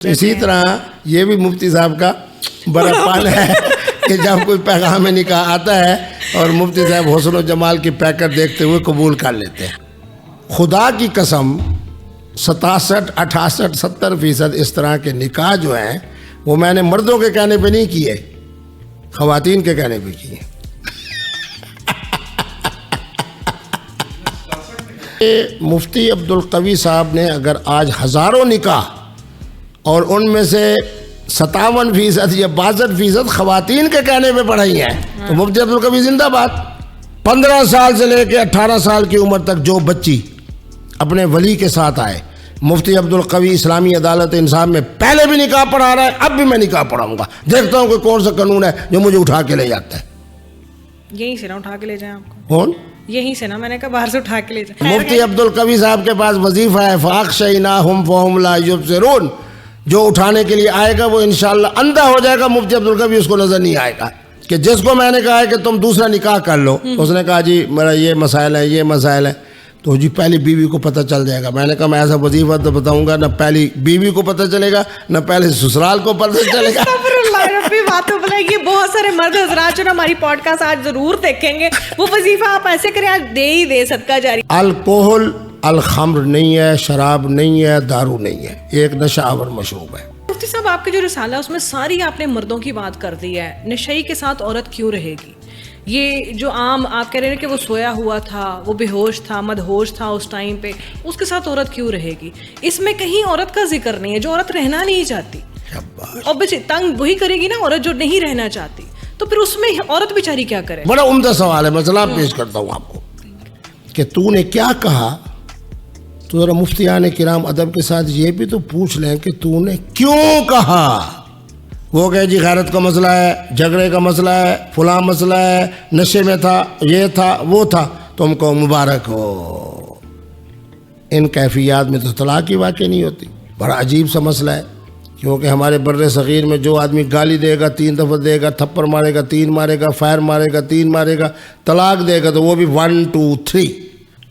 اسی طرح یہ بھی مفتی صاحب کا بڑا پن ہے کہ جب کوئی پیغام نکاح آتا ہے اور مفتی صاحب حسن و جمال کی پیکر دیکھتے ہوئے قبول کر لیتے ہیں۔ خدا کی قسم 67, 68, 70% اس طرح کے نکاح جو ہیں وہ میں نے مردوں کے کہنے پہ نہیں کیے، خواتین کے کہنے پہ کیے۔ مفتی عبدالقوی صاحب نے اگر آج ہزاروں نکاح اور ان میں سے 57% یا 62% خواتین کے کہنے پہ پڑھائی ہیں تو مفتی عبدالقوی زندہ باد۔ 15 سال سے لے کے 18 سال کی عمر تک جو بچی اپنے ولی کے ساتھ آئے، مفتی عبدالقوی اسلامی عدالت انصاف میں پہلے بھی نکاح پڑھا رہا ہے، اب بھی میں نکاح پڑھاؤں گا۔ دیکھتا ہوں کہ کون سا قانون ہے جو مجھے اٹھا کے لے جاتا ہے۔ یہیں سے نا اٹھا کے لے جائیں آپ کو؟ کون؟ یہیں سے نا، میں نے کہا باہر سے اٹھا کے لے جائیں۔ مفتی عبدالقوی صاحب کے پاس وظیفہ ہے فَأَخْشَيْنَاهُمْ فَهُمْ لَا يُبْصِرُونَ، جو اٹھانے کے لیے آئے گا وہ انشاءاللہ اندھا ہو جائے گا۔ مفتی عبدالقوی اس کو نظر نہیں آئے گا کہ جس کو میں نے کہا ہے کہ تم دوسرا نکاح کر لو، اس نے کہا جی میرا یہ مسائل ہے، یہ مسائل ہے، تو جی پہلی بیوی کو پتہ چل جائے گا۔ میں نے کہا میں ایسا وظیفہ تو بتاؤں گا، نہ پہلی بیوی کو پتہ چلے گا نہ پہلے سسرال کو پتہ چلے گا۔ باتوں بلا یہ بہت سارے مرد حضرات جو نا ہماری پوڈ کاسٹ آج ضرور دیکھیں گے، وہ وظیفہ آپ ایسے کریں آج دے ہی دے صدقہ جاری۔ الکوہل الخمر نہیں ہے، شراب نہیں ہے، دارو نہیں ہے، ایک نشہ آور مشروب ہے۔ مفتی صاحب آپ کا جو رسالہ ہے اس میں ساری آپ نے مردوں کی بات کر دی ہے، نشئی کے ساتھ عورت کیوں رہے گی؟ یہ جو عام آپ کہہ رہے ہیں کہ وہ سویا ہوا تھا، وہ بے ہوش تھا، مدہوش تھا اس ٹائم پہ، اس کے ساتھ عورت کیوں رہے گی؟ اس میں کہیں عورت کا ذکر نہیں ہے، جو عورت رہنا نہیں چاہتی، اور بچے تنگ وہی کرے گی نا عورت جو نہیں رہنا چاہتی، تو پھر اس میں عورت بیچاری کیا کرے؟ بڑا عمدہ سوال ہے، مسئلہ پیش کرتا ہوں آپ کو کہ تو نے کیا کہا، تو ذرا مفتیان کرام ادب کے ساتھ یہ بھی تو پوچھ لیں کہ تو نے کیوں کہا۔ وہ کہ جی غیرت کا مسئلہ ہے، جھگڑے کا مسئلہ ہے، فلاں مسئلہ ہے، نشے میں تھا، یہ تھا، وہ تھا، تم کو مبارک ہو۔ ان کیفیات میں تو طلاق کی واقع نہیں ہوتی۔ بڑا عجیب سا مسئلہ ہے، کیونکہ ہمارے بر صغیر میں جو آدمی گالی دے گا 3 دفعہ دے گا، تھپڑ مارے گا 3 مارے گا، فائر مارے گا 3 مارے گا، طلاق دے گا تو وہ بھی 1 2 3۔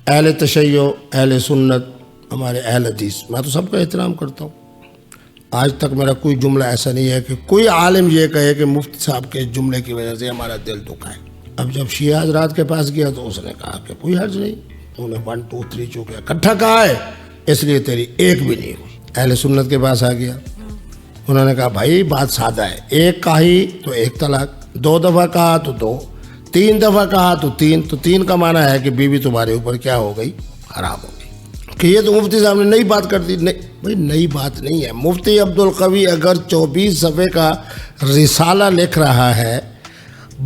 اہل تشیع، اہل سنت، ہمارے اہل حدیث، میں تو سب کا احترام کرتا ہوں۔ آج تک میرا کوئی جملہ ایسا نہیں ہے کہ کوئی عالم یہ کہے کہ مفتی صاحب کے جملے کی وجہ سے ہمارا دل دکھا ہے۔ اب جب شیعہ حضرات کے پاس گیا تو اس نے کہا کہ کوئی حرج نہیں، انہوں نے 1 2 3 چونکہ اکٹھا کہا ہے اس لیے تیری ایک بھی نہیں ہوئی۔ اہل سنت کے پاس آ گیا، انہوں نے کہا بھائی بات سادہ ہے، ایک کہی تو 1 طلاق، 2 دفعہ کہا تو 2، 3 دفعہ کہا تو 3، تو 3 کا معنی ہے کہ بیوی تمہارے اوپر کیا ہو گئی؟ حرام ہو گئی۔ کہ یہ تو مفتی صاحب نے نئی بات کر دی۔ نہیں بھائی، نئی بات نہیں ہے۔ مفتی عبدالقوی اگر 24 صفحے کا رسالہ لکھ رہا ہے،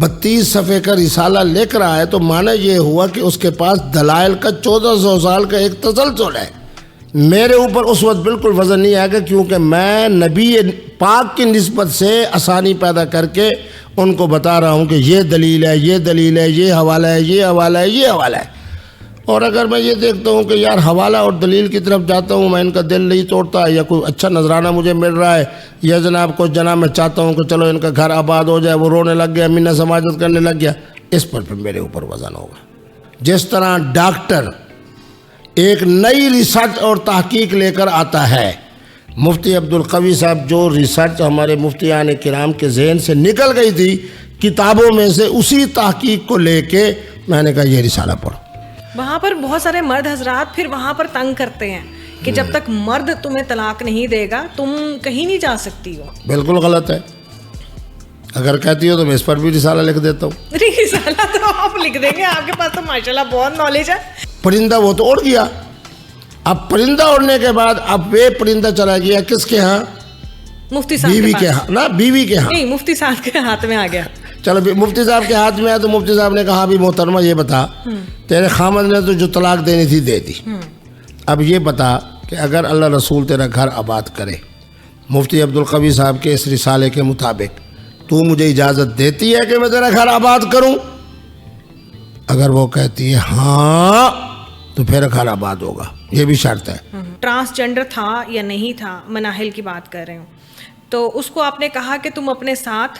32 صفحے کا رسالہ لکھ رہا ہے، تو معنی یہ ہوا کہ اس کے پاس دلائل کا 1400 سال کا ایک تسلسل ہے۔ میرے اوپر اس وقت بالکل وزن نہیں آئے گا، کیونکہ میں نبی پاک کی نسبت سے آسانی پیدا کر کے ان کو بتا رہا ہوں کہ یہ دلیل ہے، یہ دلیل ہے، یہ حوالہ ہے، یہ حوالہ ہے، یہ حوالہ ہے۔ اور اگر میں یہ دیکھتا ہوں کہ یار حوالہ اور دلیل کی طرف جاتا ہوں، میں ان کا دل نہیں توڑتا، یا کوئی اچھا نذرانہ مجھے مل رہا ہے، یا جناب کو جناب میں چاہتا ہوں کہ چلو ان کا گھر آباد ہو جائے، وہ رونے لگ گیا، منہ سماجت کرنے لگ گیا، اس پر پھر میرے اوپر وزن ہوگا۔ جس طرح ڈاکٹر ایک نئی ریسرچ اور تحقیق لے کر آتا ہے، مفتی عبدالقوی صاحب جو ریسرچ ہمارے مفتیان کرام کے ذہن سے نکل گئی تھی کتابوں میں سے، اسی تحقیق کو لے کے میں نے کہا یہ رسالہ پڑھو۔ وہاں پر بہت سارے مرد حضرات پھر وہاں پر تنگ کرتے ہیں کہ جب تک مرد تمہیں طلاق نہیں دے گا تم کہیں نہیں جا سکتی ہو۔ بالکل غلط ہے، اگر کہتی ہو تو میں اس پر بھی رسالہ لکھ دیتا ہوں۔ رسالہ تو آپ لکھ دیں گے، آپ کے پاس تو ماشاءاللہ بہت نالج ہے۔ پرندہ وہ تو اڑ گیا، اب پرندہ اڑنے کے بعد اب وہ پرندہ چلا گیا کس کے ہاں؟ مفتی صاحب بیوی کے ہاں، نہ بیوی کے ہاں، نہیں مفتی صاحب کے ہاتھ میں آ گیا۔ چلو مفتی صاحب کے ہاتھ میں آیا تو مفتی صاحب نے کہا بھی محترمہ یہ بتا، تیرے خامد نے تو جو طلاق دینی تھی دے دی، اب یہ بتا کہ اگر اللہ رسول تیرا گھر آباد کرے مفتی عبدالقوی صاحب کے اس رسالے کے مطابق، تو مجھے اجازت دیتی ہے کہ میں تیرا گھر آباد کروں؟ اگر وہ کہتی ہے ہاں تو پھر گھر آباد ہوگا، یہ بھی شرط ہے۔ ٹرانسجنڈر تھا یا نہیں تھا، مناحل کی بات کر رہے ہوں، تو اس کو آپ نے کہا کہ تم اپنے ساتھ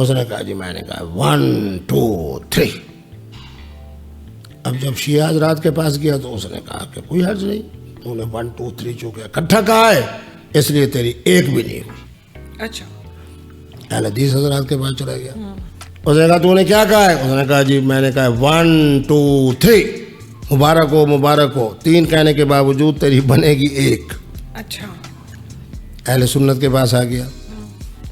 اس نے کہا جی میں نے کہا 1 2 3. اب جب شیعہ حضرات کے پاس گیا تو اس نے کہا کہ کوئی حرج نہیں, تو نے 1 2 3 چونکہ اکٹھا کہا ہے اس لیے تیری ایک بھی نہیں ہوئی. اچھا. اہل حدیث حضرات کے پاس چلا گیا, اس نے کہا تو نے کیا کہا ہے؟ اس نے کہا جی میں نے کہا 1 2 3, مبارک ہو مبارک ہو. 3 کہنے کے باوجود تیری بنے گی ایک. اچھا. اہل سنت کے پاس آ گیا,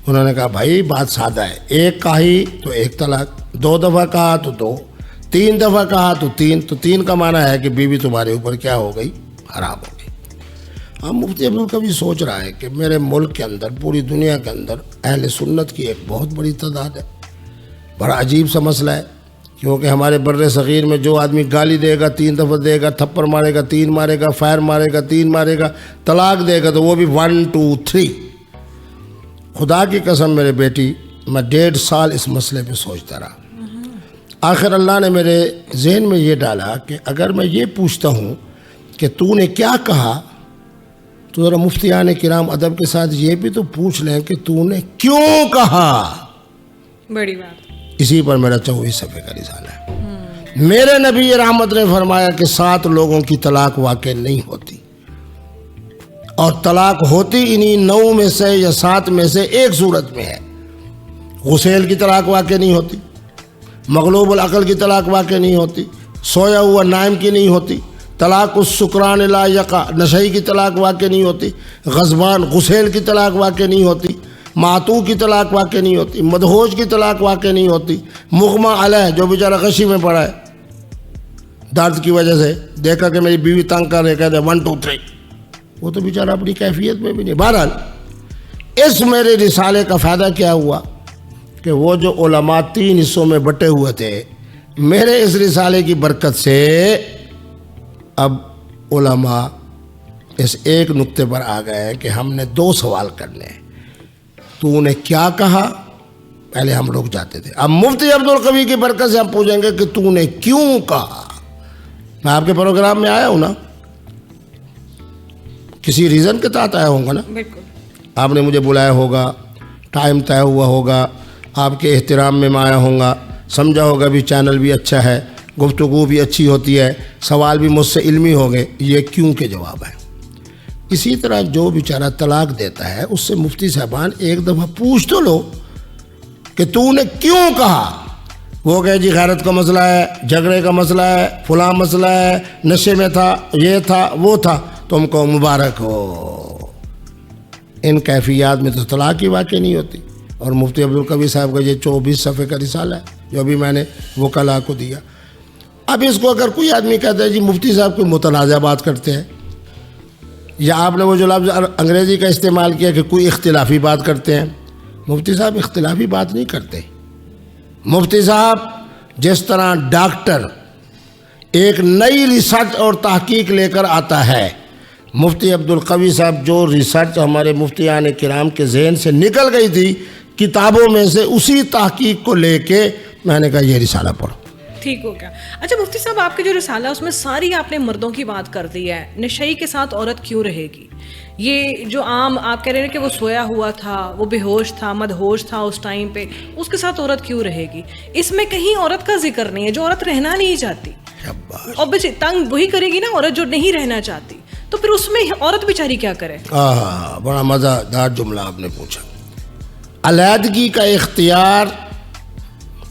انہوں نے کہا بھائی بات سادہ ہے, ایک کہی تو ایک طلاق, 2 دفعہ کہا تو 2, 3 دفعہ کہا تو 3, تو 3 کا معنی ہے کہ بیوی تمہارے اوپر کیا ہو گئی؟ حرام ہو گئی. اب مفتی عبدالقوی سوچ رہا ہے کہ میرے ملک کے اندر, پوری دنیا کے اندر اہل سنت کی ایک بہت بڑی تعداد ہے. بڑا عجیب سا مسئلہ ہے, کیونکہ ہمارے بر صغیر میں جو آدمی گالی دے گا 3 دفعہ دے گا, تھپڑ مارے گا 3 مارے گا, فائر مارے گا 3 مارے گا, طلاق دے گا تو وہ بھی 1 2 3. خدا کی قسم میرے بیٹی, میں 1.5 سال اس مسئلے پہ سوچتا رہا. آخر اللہ نے میرے ذہن میں یہ ڈالا کہ اگر میں یہ پوچھتا ہوں کہ تو نے کیا کہا, تو ذرا مفتیان کرام ادب کے ساتھ یہ بھی تو پوچھ لیں کہ تو نے کیوں کہا. بڑی بات. اسی پر میرا 24 صفحے کا رسالہ ہے. میرے نبی رحمت نے فرمایا کہ 7 لوگوں کی طلاق واقع نہیں ہوتی, اور طلاق ہوتی انہی 9 میں سے یا 7 میں سے ایک صورت میں ہے. غسیل کی طلاق واقع نہیں ہوتی, مغلوب العقل کی طلاق واقع نہیں ہوتی, سویا ہوا نائم کی نہیں ہوتی, طلاق السکران لا یقع نشئی کی طلاق واقع نہیں ہوتی, غضبان غسیل کی طلاق واقع نہیں ہوتی, معتو کی طلاق واقع نہیں ہوتی, مدہوش کی طلاق واقع نہیں ہوتی, مغمى علیہ جو بیچارہ غشی میں پڑا ہے درد کی وجہ سے, دیکھا کہ میری بیوی تنگ کر رہے, کہتے ہیں 1 2 3, وہ تو بیچارہ اپنی کیفیت میں بھی نہیں. بہرحال اس میرے رسالے کا فائدہ کیا ہوا کہ وہ جو علماء 3 حصوں میں بٹے ہوئے تھے, میرے اس رسالے کی برکت سے اب علماء اس ایک نقطے پر آ گئے ہیں کہ ہم نے 2 سوال کرنے ہیں. تو نے کیا کہا, پہلے ہم لوگ جاتے تھے, اب مفتی عبدالقوی کی برکت سے ہم پوچھیں گے کہ تو نے کیوں کہا. میں آپ کے پروگرام میں آیا ہوں نا, کسی ریزن کے تحت آیا ہوں گا نا. بالکل. آپ نے مجھے بلایا ہوگا, ٹائم طے ہوا ہوگا, آپ کے احترام میں آیا ہوں گا, سمجھا ہوگا بھی چینل بھی اچھا ہے, گفتگو بھی اچھی ہوتی ہے, سوال بھی مجھ سے علمی ہو گئے. یہ کیوں کے جواب ہے. اسی طرح جو بیچارہ طلاق دیتا ہے اس سے مفتی صاحبان ایک دفعہ پوچھ تو لو کہ تو نے کیوں کہا. وہ کہے جی غیرت کا مسئلہ ہے, جھگڑے کا مسئلہ ہے, فلاں مسئلہ ہے, نشے میں تھا, یہ تھا, وہ تھا. تم کو مبارک ہو, ان کیفیات میں تو طلاق ہی واقع نہیں ہوتی. اور مفتی عبدالقوی صاحب کا یہ 24 صفحے کا رسالہ ہے جو ابھی میں نے وکلاء کو دیا. اب اس کو اگر کوئی آدمی کہتا ہے جی مفتی صاحب کوئی متنازع بات کرتے ہیں, یا آپ نے وہ جو لفظ انگریزی کا استعمال کیا کہ کوئی اختلافی بات کرتے ہیں, مفتی صاحب اختلافی بات نہیں کرتے. مفتی صاحب جس طرح ڈاکٹر ایک نئی ریسرچ اور تحقیق لے کر آتا ہے, مفتی عبدالقوی صاحب جو ریسرچ ہمارے مفتیان کرام کے ذہن سے نکل گئی تھی کتابوں میں سے, اسی تحقیق کو لے کے میں نے کہا یہ رسالہ پڑھو. ٹھیک ہو گیا. اچھا مفتی صاحب, آپ کے جو رسالہ ہے اس میں ساری آپ نے مردوں کی بات کر دی ہے. نشئی کے ساتھ عورت کیوں رہے گی؟ یہ جو عام آپ کہہ رہے ہیں کہ وہ سویا ہوا تھا, وہ بے ہوش تھا, مدہوش تھا اس ٹائم پہ, اس کے ساتھ عورت کیوں رہے گی؟ اس میں کہیں عورت کا ذکر نہیں ہے جو عورت رہنا نہیں چاہتی. اور بچے تنگ وہی کرے گی نا عورت جو نہیں رہنا چاہتی, تو پھر اس میں عورت بیچاری کیا کرے؟ بڑا مزہ دار جملہ آپ نے پوچھا. علیحدگی کا اختیار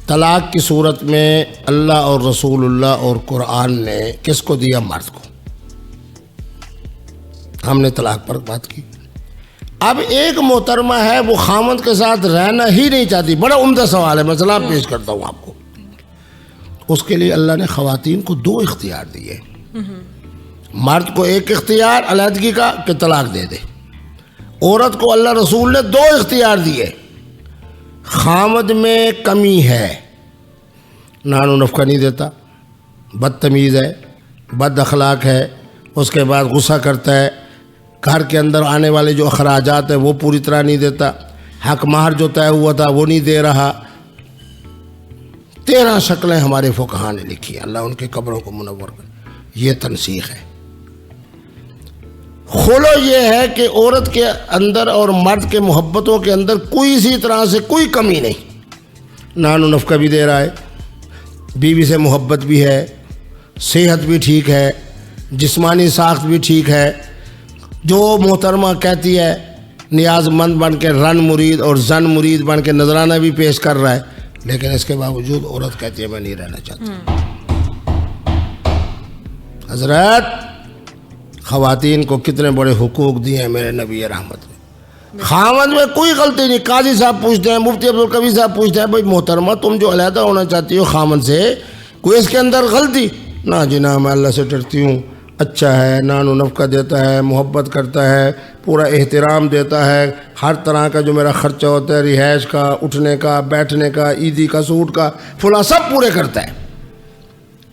طلاق کی صورت میں اللہ اور رسول اللہ اور قرآن نے کس کو دیا؟ مرد کو. ہم نے طلاق پر بات کی. اب ایک محترمہ ہے وہ خامند کے ساتھ رہنا ہی نہیں چاہتی. بڑا عمدہ سوال ہے, مسئلہ پیش کرتا ہوں آپ کو. اس کے لیے اللہ نے خواتین کو 2 اختیار دیے. مرد کو ایک اختیار علیحدگی کا کہ طلاق دے دے, عورت کو اللہ رسول نے 2 اختیار دیے. خامد میں کمی ہے, نان و نفقہ نہیں دیتا, بدتمیز ہے, بد اخلاق ہے, اس کے بعد غصہ کرتا ہے, گھر کے اندر آنے والے جو اخراجات ہیں وہ پوری طرح نہیں دیتا, حق مہر جو طے ہوا تھا وہ نہیں دے رہا. 13 شکلیں ہمارے فقہاء نے لکھی ہیں, اللہ ان کے قبروں کو منور کرے. یہ تنسیخ ہے. خلو یہ ہے کہ عورت کے اندر اور مرد کے محبتوں کے اندر کوئی اسی طرح سے کوئی کمی نہیں, نان و نفقہ بھی دے رہا ہے, بیوی سے محبت بھی ہے, صحت بھی ٹھیک ہے, جسمانی ساخت بھی ٹھیک ہے, جو محترمہ کہتی ہے نیاز مند بن کے رن مرید اور زن مرید بن کے نذرانہ بھی پیش کر رہا ہے, لیکن اس کے باوجود عورت کہتی ہے میں نہیں رہنا چاہتی. حضرات, خواتین کو کتنے بڑے حقوق دیے ہیں میرے نبی رحمت نے. خاوند میں کوئی غلطی نہیں. قاضی صاحب پوچھتے ہیں, مفتی عبدالقوی صاحب پوچھتے ہیں, بھائی محترمہ تم جو علیحدہ ہونا چاہتی ہو خاوند سے, کوئی اس کے اندر غلطی؟ نہ جناب میں اللہ سے ڈرتی ہوں, اچھا ہے, نان و نفقہ دیتا ہے, محبت کرتا ہے, پورا احترام دیتا ہے, ہر طرح کا جو میرا خرچہ ہوتا ہے رہائش کا, اٹھنے کا, بیٹھنے کا, عیدی کا سوٹ کا, فلاں سب پورے کرتا ہے,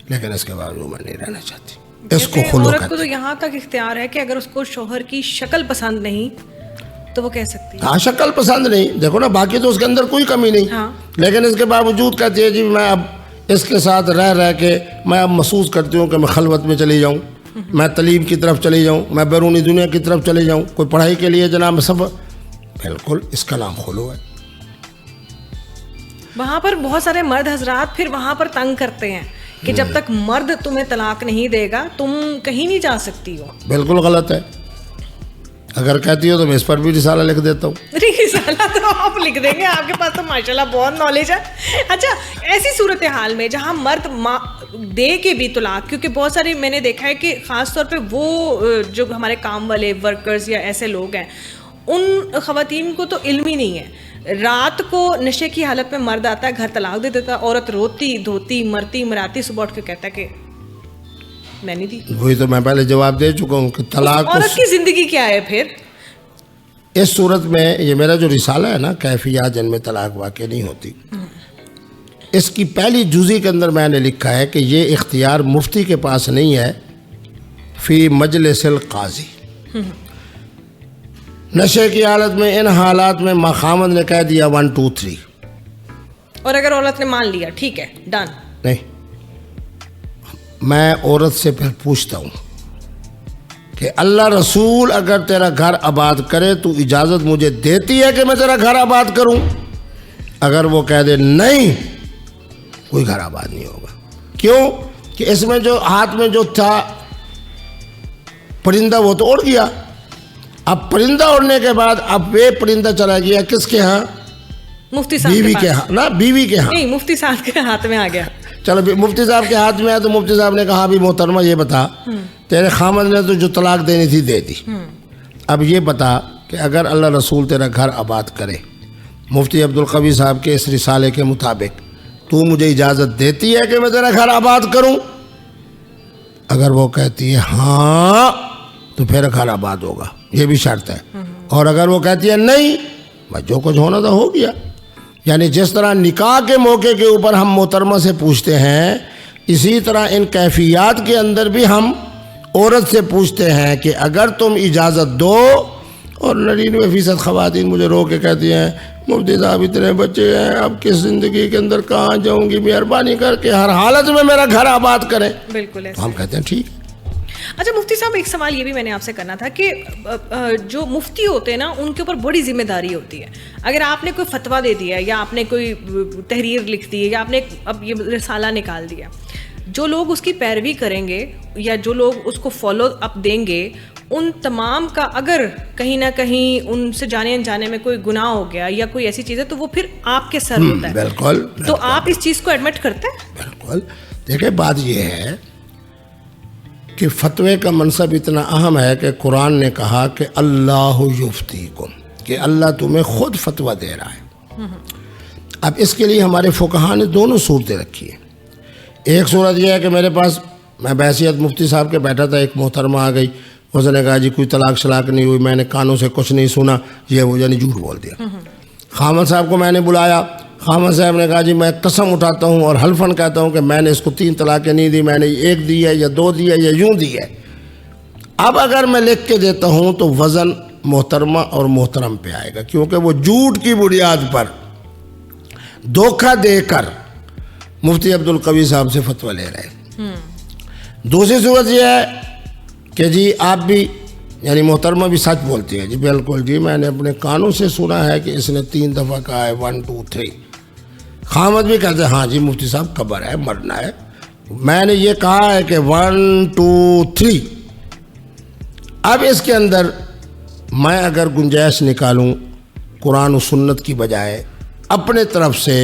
لیکن اس کے باوجود میں نہیں رہنا چاہتی. اس کو خلو عورت کو کہتے تو یہاں تک اختیار ہے کہ اگر اس کو شوہر کی شکل پسند نہیں تو وہ کہہ سکتی ہے. ہاں, شکل پسند نہیں, دیکھو نا, باقی تو اس کے اندر کوئی کمی نہیں, ہاں. لیکن اس کے باوجود کہتی ہے جی میں اب اس کے ساتھ رہ کے میں اب محسوس کرتی ہوں کہ میں خلوت میں چلی جاؤں, میں تعلیم کی طرف چلی جاؤں, میں بیرونی دنیا کی طرف چلی جاؤں, کوئی پڑھائی کے لیے جناب سب. بالکل اس کا نام خلو ہے. وہاں پر بہت سارے مرد حضرات پھر وہاں پر تنگ کرتے ہیں کہ جب تک مرد تمہیں طلاق نہیں دے گا تم کہیں نہیں جا سکتی ہو. بالکل غلط ہے. اگر کہتی ہو تو میں اس پر بھی رسالہ لکھ دیتا ہوں. رسالہ تو آپ لکھ دیں گے, آپ کے پاس تو ماشاءاللہ بہت نالج ہے. اچھا, ایسی صورتحال میں جہاں مرد دے کے بھی طلاق, کیونکہ بہت ساری میں نے دیکھا ہے کہ خاص طور پہ وہ جو ہمارے کام والے ورکرز یا ایسے لوگ ہیں, ان خواتین کو تو علم ہی نہیں ہے. رات کو نشے کی حالت میں مرد آتا ہے, گھر طلاق دے دیتا ہے, عورت روتی دھوتی مرتی مراتی صبح اٹھ کے کہتا ہے کہ میں نہیں دی. وہی تو میں پہلے جواب دے چکا ہوں کہ طلاق عورت کی زندگی کیا ہے پھر. اس صورت میں یہ میرا جو رسالہ ہے نا, کیفیات جن میں طلاق واقع نہیں ہوتی, اس کی پہلی جزی کے اندر میں نے لکھا ہے کہ یہ اختیار مفتی کے پاس نہیں ہے, فی مجلس القاضی. نشے کی حالت میں ان حالات میں خاوند نے کہہ دیا 1 2 3, اور اگر عورت نے مان لیا ٹھیک ہے ڈن. نہیں, میں عورت سے پھر پوچھتا ہوں کہ اللہ رسول اگر تیرا گھر آباد کرے تو اجازت مجھے دیتی ہے کہ میں تیرا گھر آباد کروں؟ اگر وہ کہہ دے نہیں, کوئی گھر آباد نہیں ہوگا. کیوں کہ اس میں جو ہاتھ میں جو تھا پرندہ وہ تو اڑ گیا. اب پرندہ اڑنے کے بعد اب وہ پرندہ چلا گیا کس کے ہاں؟ مفتی صاحب بیوی کے ہاں. نہ بیوی کے ہاں نہیں, مفتی صاحب کے ہاتھ میں آ گیا. چلو مفتی صاحب کے ہاتھ میں آیا تو مفتی صاحب نے کہا بھی محترمہ یہ بتا, تیرے خامد نے تو جو طلاق دینی تھی دے دی, اب یہ بتا کہ اگر اللہ رسول تیرا گھر آباد کرے مفتی عبدالقوی صاحب کے اس رسالے کے مطابق, تو مجھے اجازت دیتی ہے کہ میں تیرا گھر آباد کروں؟ اگر وہ کہتی ہے ہاں تو پھر گھر آباد ہوگا, یہ بھی شرط ہے. اور اگر وہ کہتی ہے نہیں, بس جو کچھ ہونا تھا ہو گیا. یعنی جس طرح نکاح کے موقع کے اوپر ہم محترمہ سے پوچھتے ہیں, اسی طرح ان کیفیات کے اندر بھی ہم عورت سے پوچھتے ہیں کہ اگر تم اجازت دو. اور 99% خواتین مجھے رو کے کہتی ہیں مفتی صاحب اتنے بچے ہیں, اب کس زندگی کے اندر کہاں جاؤں گی, مہربانی کر کے ہر حالت میں میرا گھر آباد کریں. بالکل ہم کہتے ہیں ٹھیک. اچھا مفتی صاحب, ایک سوال یہ بھی میں نے آپ سے کرنا تھا کہ جو مفتی ہوتے ہیں نا ان کے اوپر بڑی ذمہ داری ہوتی ہے. اگر آپ نے کوئی فتویٰ دے دیا یا آپ نے کوئی تحریر لکھ دی یا آپ نے اب یہ رسالہ نکال دیا, جو لوگ اس کی پیروی کریں گے یا جو لوگ اس کو فالو اپ دیں گے, ان تمام کا اگر کہیں نہ کہیں ان سے جانے انجانے میں کوئی گناہ ہو گیا یا کوئی ایسی چیز ہے تو وہ پھر آپ کے سر ہوتا ہے. بالکل. تو آپ اس چیز کو ایڈمٹ کرتے ہیں؟ بالکل. دیکھیں بات یہ ہے کہ فتوے کا منصب اتنا اہم ہے کہ قرآن نے کہا کہ اللہ یفتیکم, کہ اللہ تمہیں خود فتویٰ دے رہا ہے. اب اس کے لیے ہمارے فقہاء نے دونوں صورتیں رکھی ہیں. ایک صورت یہ ہے کہ میرے پاس میں بحیثیت مفتی صاحب کے بیٹھا تھا, ایک محترمہ آ گئی, اس نے کہا جی کوئی طلاق شلاق نہیں ہوئی, میں نے کانوں سے کچھ نہیں سنا, یہ وہ یعنی جھوٹ بول دیا. خامد صاحب کو میں نے بلایا, خامد صاحب نے کہا جی میں قسم اٹھاتا ہوں اور حلفاً کہتا ہوں کہ میں نے اس کو 3 طلاقیں نہیں دی, میں نے 1 دی ہے یا 2 دی ہے یا یوں دی ہے. اب اگر میں لکھ کے دیتا ہوں تو وزن محترمہ اور محترم پہ آئے گا, کیونکہ وہ جھوٹ کی بنیاد پر دھوکہ دے کر مفتی عبدالقوی صاحب سے فتویٰ لے رہے ہیں. دوسری صورت یہ ہے کہ جی آپ بھی یعنی محترمہ بھی سچ بولتی ہے, جی بالکل جی میں نے اپنے کانوں سے سنا ہے کہ اس نے 3 دفعہ کہا ہے 1 2 3. خامد بھی کہتے ہیں ہاں جی مفتی صاحب قبر ہے, مرنا ہے. میں نے یہ کہا ہے کہ 1 2 3. اب اس کے اندر میں اگر گنجائش نکالوں قرآن و سنت کی بجائے اپنے طرف سے,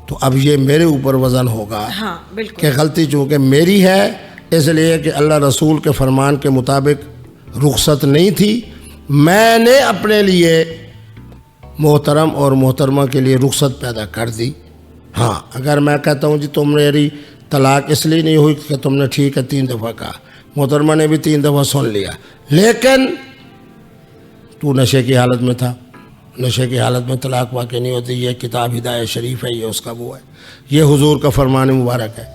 تو اب یہ میرے اوپر وزن ہوگا ہاں بالکل کہ غلطی چونکہ میری ہے, اس لیے کہ اللہ رسول کے فرمان کے مطابق رخصت نہیں تھی, میں نے اپنے لیے محترم اور محترمہ کے لیے رخصت پیدا کر دی. ہاں اگر میں کہتا ہوں جی تم میری طلاق اس لیے نہیں ہوئی کہ تم نے ٹھیک ہے 3 دفعہ کہا, محترمہ نے بھی 3 دفعہ سن لیا, لیکن تو نشے کی حالت میں تھا, نشے کی حالت میں طلاق واقع نہیں ہوتی, یہ کتاب ہدایت شریف ہے, یہ اس کا وہ ہے, یہ حضور کا فرمان مبارک ہے.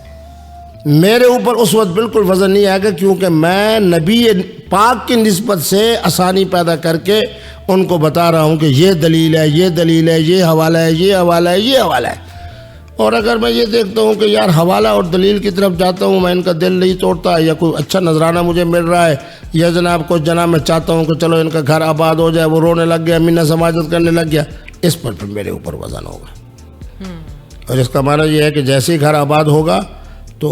میرے اوپر اس وقت بالکل وزن نہیں آئے گا, کیونکہ میں نبی پاک کی نسبت سے آسانی پیدا کر کے ان کو بتا رہا ہوں کہ یہ دلیل ہے, یہ دلیل ہے, یہ حوالہ ہے, یہ حوالہ ہے, یہ حوالہ ہے. اور اگر میں یہ دیکھتا ہوں کہ یار حوالہ اور دلیل کی طرف جاتا ہوں, میں ان کا دل نہیں توڑتا, یا کوئی اچھا نذرانہ مجھے مل رہا ہے, یا جناب کو جناب میں چاہتا ہوں کہ چلو ان کا گھر آباد ہو جائے, وہ رونے لگ گیا, منت سماجت کرنے لگ گیا, اس پر پھر میرے اوپر وزن ہوگا. اور اس کا معنی یہ ہے کہ جیسے ہی گھر آباد ہوگا تو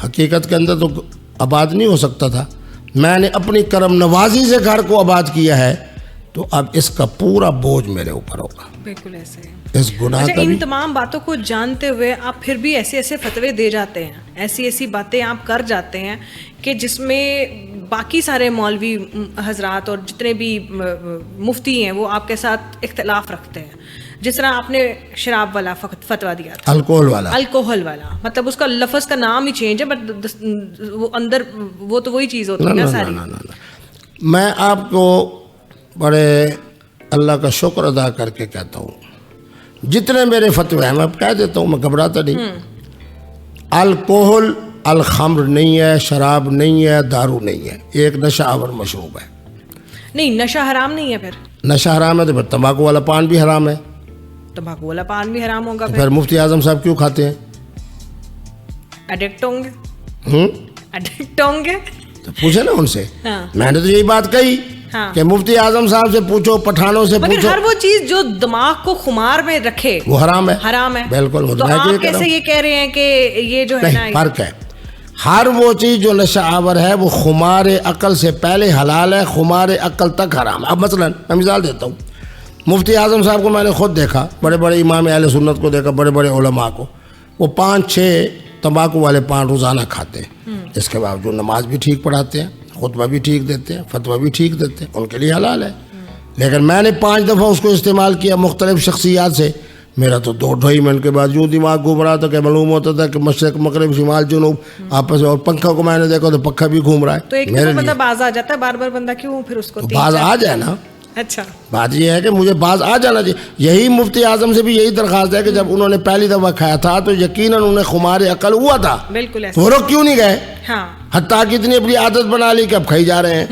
حقیقت کے اندر تو آباد نہیں ہو سکتا تھا, میں نے اپنی کرم نوازی سے گھر کو آباد کیا ہے, تو اب اس کا پورا بوجھ میرے اوپر ہوگا. بالکل ایسے ہے. اس گناہ اچھا, کا ان بھی تمام باتوں کو جانتے ہوئے آپ پھر بھی ایسے ایسے فتوے دے جاتے ہیں, ایسی ایسی باتیں آپ کر جاتے ہیں کہ جس میں باقی سارے مولوی حضرات اور جتنے بھی مفتی ہیں وہ آپ کے ساتھ اختلاف رکھتے ہیں. جس طرح آپ نے شراب والا فتویٰ دیا تھا, الکوہل والا, مطلب اس کا لفظ کا نام ہی چینج ہے, بٹ وہ اندر وہ تو وہی چیز ہوتی ہے نا ساری. میں آپ کو بڑے اللہ کا شکر ادا کر کے کہتا ہوں, جتنے میرے فتوے ہیں میں کہہ دیتا ہوں, میں گھبراتا نہیں. الکوہل الخمر نہیں ہے, شراب نہیں ہے, دارو نہیں ہے, ایک نشہ آور مشروب ہے. نہیں, نشہ حرام نہیں ہے. پھر نشہ حرام ہے تو پھر تمباکو والا پان بھی حرام ہے. تمباکو والا پان بھی حرام ہوگا. پھر مفتی اعظم صاحب کیوں کھاتے ہیں؟ ایڈکٹ ہوں گے. ایڈکٹ ہوں گے تو پوچھے نا ان سے. میں نے تو یہی بات کہی کہ مفتی اعظم صاحب سے پوچھو, پٹھانوں سے پوچھو. ہر وہ چیز جو دماغ کو خمار میں رکھے وہ حرام ہے. حرام ہے بالکل. تو آپ کیسے یہ کہہ رہے ہیں کہ یہ جو ہے نا, فرق ہے. ہر وہ چیز جو نشہ آور ہے وہ خمار عقل سے پہلے حلال ہے, خمار عقل تک حرام ہے. اب مثلا میں مثال دیتا ہوں, مفتی اعظم صاحب کو میں نے خود دیکھا, بڑے بڑے امام اہل سنت کو دیکھا, بڑے بڑے علماء کو, وہ 5-6 تمباکو والے پان روزانہ کھاتے ہیں. اس کے باوجود نماز بھی ٹھیک پڑھاتے ہیں, خطبہ بھی ٹھیک دیتے ہیں, فتویٰ بھی ٹھیک دیتے ہیں, ان کے لیے حلال ہے. لیکن میں نے 5 دفعہ اس کو استعمال کیا مختلف شخصیات سے, میرا تو 2-2.5 منٹ کے بعد یوں دماغ گھوم رہا تھا کہ معلوم ہوتا تھا کہ مشرق مغرب شمال جنوب آپس میں, اور پنکھا کو میں نے دیکھا تو پنکھا بھی گھوم رہا ہے. تو ایک بندہ باز آ جاتا ہے, بار بار بندہ کیوں پھر اس کو باز آ جائے نا. اچھا, بات یہ ہے کہ مجھے باز آ جانا چاہیے. یہی مفتی اعظم سے بھی یہی درخواست ہے کہ جب انہوں نے پہلی دفعہ کھایا تھا تو یقیناً انہیں خمار عقل ہوا تھا. بالکل وہ لوگ کیوں نہیں گئے؟ حتیٰ کہ اتنی اپنی عادت بنا لی کہ اب کھائی جا رہے ہیں.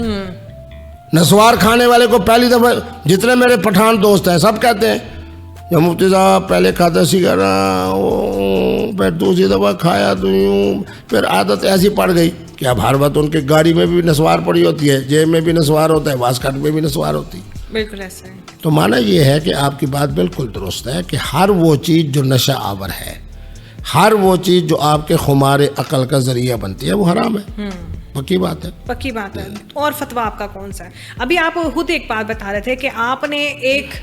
نسوار کھانے والے کو پہلی دفعہ, جتنے میرے پٹھان دوست ہیں سب کہتے ہیں جب مفتی صاحب پہلے کھاتا سگارا, پھر دوسری دفعہ کھایا تو یوں, پھر عادت ایسی پڑ گئی کہ اب ہر وقت ان کی گاڑی میں بھی نسوار پڑی ہوتی ہے, جیب میں بھی نسوار ہوتا ہے, واسکٹ میں بھی نسوار ہوتی ہے. بالکل ایسا ہے. تو معنی یہ ہے کہ آپ کی بات بالکل درست ہے کہ ہر وہ چیز جو نشہ آور ہے, ہر وہ چیز جو آپ کے خمار عقل کا ذریعہ بنتی ہے وہ حرام ہے. پکی بات ہے, پکی بات ہے. اور فتویٰ آپ کا کون سا ہے؟ ابھی آپ خود ایک بات بتا رہے تھے کہ آپ نے ایک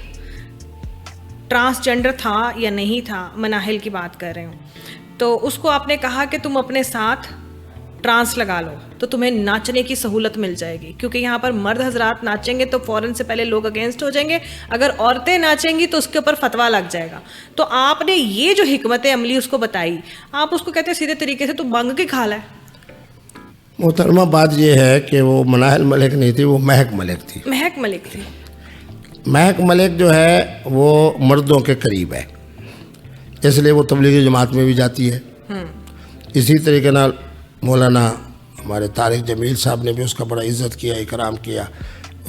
ٹرانسجینڈر تھا یا نہیں تھا, مناحل کی بات کر رہے ہوں, تو اس کو آپ نے کہا کہ تم اپنے ساتھ ٹرانس لگا لو تو تمہیں ناچنے کی سہولت مل جائے گی, کیونکہ یہاں پر مرد حضرات ناچیں گے تو فوراً سے پہلے لوگ اگینسٹ ہو جائیں گے, اگر عورتیں ناچیں گی تو اس کے اوپر فتویٰ لگ جائے گا. تو آپ نے یہ جو حکمت عملی اس کو بتائی, آپ اس کو کہتے ہیں سیدھے طریقے سے تو بنگ کے کھا لے. محترمہ بات یہ ہے کہ وہ مناحل ملک نہیں تھی, وہ مہک ملک تھی. مہک ملک تھی. مہک ملک جو ہے وہ مردوں کے قریب ہے, اس لیے وہ تبلیغی جماعت میں بھی جاتی ہے. اسی طریقے نال مولانا ہمارے طارق جمیل صاحب نے بھی اس کا بڑا عزت کیا, اکرام کیا,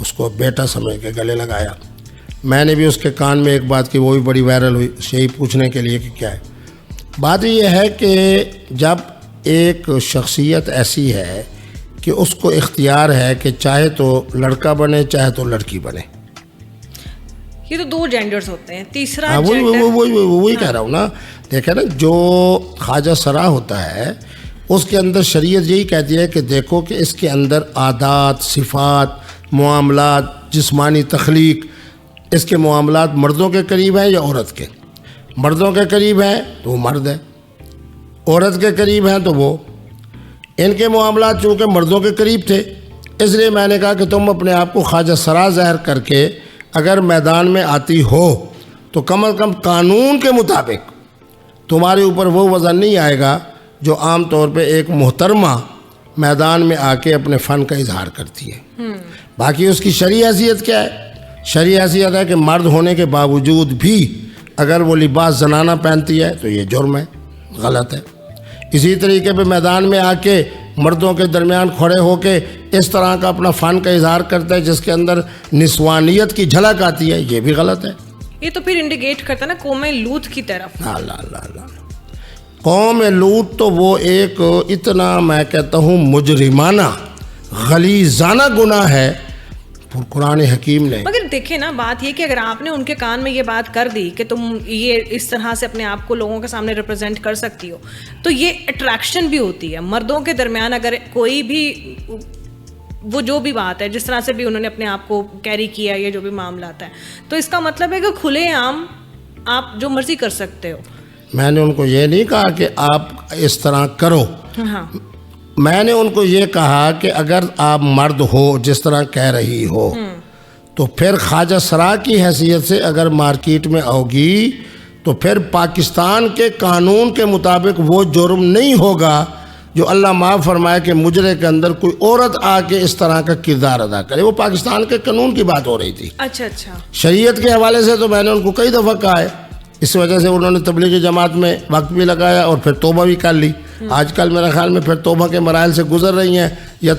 اس کو بیٹا سمجھ کے گلے لگایا. میں نے بھی اس کے کان میں ایک بات کی, وہ بھی بڑی وائرل ہوئی, یہی پوچھنے کے لیے کہ کیا ہے. بات یہ ہے کہ جب ایک شخصیت ایسی ہے کہ اس کو اختیار ہے کہ چاہے تو لڑکا بنے چاہے تو لڑکی بنے. یہ تو 2 جینڈرز ہوتے ہیں, تیسرا ہاں وہی کہہ رہا ہوں نا. دیکھیں نا, جو خواجہ سرا ہوتا ہے اس کے اندر شریعت یہی کہتی ہے کہ دیکھو کہ اس کے اندر عادات, صفات, معاملات, جسمانی تخلیق, اس کے معاملات مردوں کے قریب ہیں یا عورت کے. مردوں کے قریب ہیں تو وہ مرد ہے, عورت کے قریب ہیں تو وہ. ان کے معاملات چونکہ مردوں کے قریب تھے, اس لیے میں نے کہا کہ تم اپنے آپ کو خواجہ سرا ظاہر کر کے اگر میدان میں آتی ہو تو کم از کم قانون کے مطابق تمہارے اوپر وہ وزن نہیں آئے گا جو عام طور پہ ایک محترمہ میدان میں آ کے اپنے فن کا اظہار کرتی ہے. باقی اس کی شرعی حیثیت کیا ہے؟ شرعی حیثیت ہے کہ مرد ہونے کے باوجود بھی اگر وہ لباس زنانہ پہنتی ہے تو یہ جرم ہے, غلط ہے. اسی طریقے پہ میدان میں آ کے مردوں کے درمیان کھڑے ہو کے اس طرح کا اپنا فن کا اظہار کرتا ہے جس کے اندر نسوانیت کی جھلک آتی ہے, یہ بھی غلط ہے. یہ تو پھر انڈیکیٹ کرتا ہے نا قوم لوط کی طرف. اللہ قوم لوط تو وہ ایک اتنا میں کہتا ہوں مجرمانہ غلیظانہ گناہ ہے قرآن حکیم نے. مگر دیکھیں نا, بات یہ کہ اگر آپ نے ان کے کان میں یہ بات کر دی کہ تم یہ اس طرح سے اپنے آپ کو لوگوں کے سامنے ریپرزینٹ کر سکتی ہو, تو یہ اٹریکشن بھی ہوتی ہے مردوں کے درمیان. اگر کوئی بھی وہ جو بھی بات ہے, جس طرح سے بھی انہوں نے اپنے آپ کو کیری کیا, یہ جو بھی معاملات ہیں, تو اس کا مطلب ہے کہ کھلے عام آپ جو مرضی کر سکتے ہو. میں نے ان کو یہ نہیں کہا کہ آپ اس طرح کرو, ہاں, میں نے ان کو یہ کہا کہ اگر آپ مرد ہو جس طرح کہہ رہی ہو تو پھر خواجہ سرا کی حیثیت سے اگر مارکیٹ میں آؤ گی تو پھر پاکستان کے قانون کے مطابق وہ جرم نہیں ہوگا جو اللہ معاف فرمائے کہ مجرے کے اندر کوئی عورت آ کے اس طرح کا کردار ادا کرے. وہ پاکستان کے قانون کی بات ہو رہی تھی. اچھا, شریعت کے حوالے سے تو میں نے ان کو کئی دفعہ کہا ہے, اس وجہ سے انہوں نے تبلیغی جماعت میں وقت بھی لگایا اور پھر توبہ بھی کر لی. آج کل میرے خیال میں پھر توبہ کے مراحل سے گزر رہی ہیں یا